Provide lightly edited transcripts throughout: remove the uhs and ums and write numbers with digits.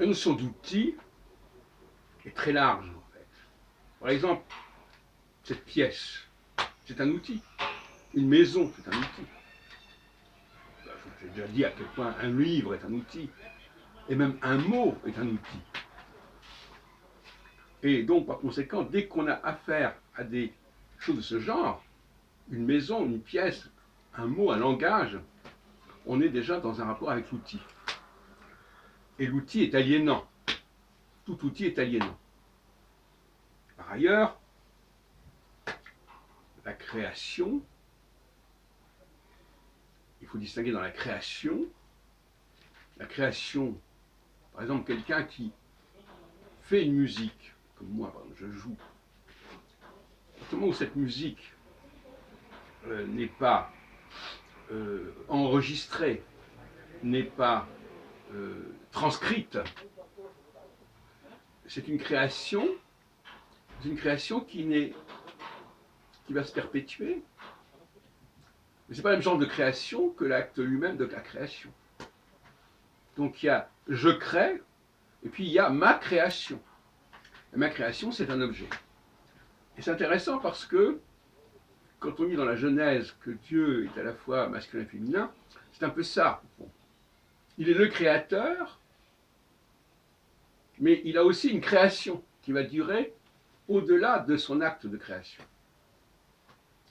notion d'outil est très large, en fait. Par exemple, cette pièce, c'est un outil. Une maison, c'est un outil. J'ai déjà dit à quel point un livre est un outil. Et même un mot est un outil. Et donc, par conséquent, dès qu'on a affaire à des choses de ce genre, une maison, une pièce, un mot, un langage, on est déjà dans un rapport avec l'outil. Et l'outil est aliénant. Tout outil est aliénant. Par ailleurs, la création, il faut distinguer dans la création, par exemple, quelqu'un qui fait une musique, comme moi, par exemple, je joue, au moment où cette musique n'est pas enregistrée, n'est pas transcrite, c'est une création qui va se perpétuer. Mais ce n'est pas le même genre de création que l'acte lui-même de la création. Donc il y a je crée, et puis il y a ma création. Et ma création, c'est un objet. Et c'est intéressant parce que, quand on lit dans la Genèse que Dieu est à la fois masculin et féminin, c'est un peu ça. Il est le créateur, mais il a aussi une création qui va durer au-delà de son acte de création.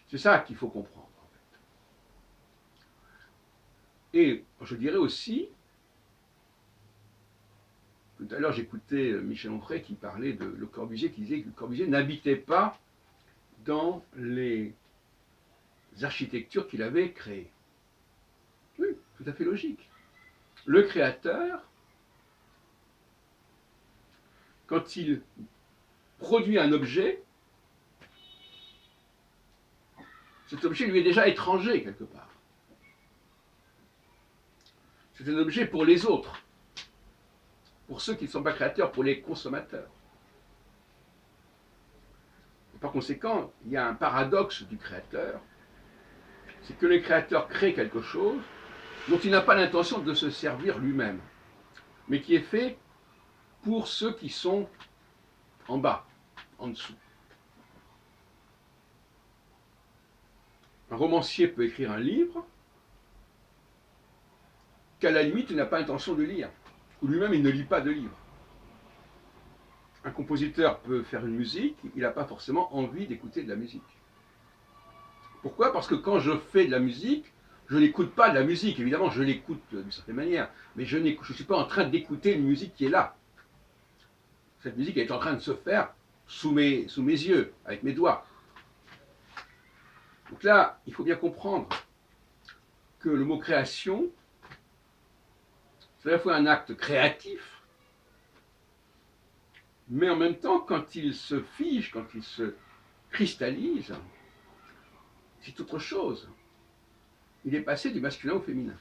C'est ça qu'il faut comprendre, en fait. Et je dirais aussi, tout à l'heure j'écoutais Michel Onfray qui parlait de Le Corbusier, qui disait que Le Corbusier n'habitait pas dans les architectures qu'il avait créées. Oui, tout à fait logique. Le créateur, quand il produit un objet, cet objet lui est déjà étranger quelque part. C'est un objet pour les autres, pour ceux qui ne sont pas créateurs, pour les consommateurs. Et par conséquent, il y a un paradoxe du créateur, c'est que le créateur crée quelque chose dont il n'a pas l'intention de se servir lui-même, mais qui est fait pour ceux qui sont en bas, en dessous. Un romancier peut écrire un livre qu'à la limite, il n'a pas l'intention de lire, ou lui-même, il ne lit pas de livre. Un compositeur peut faire une musique, il n'a pas forcément envie d'écouter de la musique. Pourquoi? Parce que quand je fais de la musique, je n'écoute pas de la musique. Évidemment, je l'écoute d'une certaine manière, mais je ne suis pas en train d'écouter une musique qui est là. Cette musique est en train de se faire sous mes yeux, avec mes doigts. Donc là, il faut bien comprendre que le mot création, c'est à la fois un acte créatif, mais en même temps, quand il se fige, quand il se cristallise, c'est autre chose. Il est passé du masculin au féminin.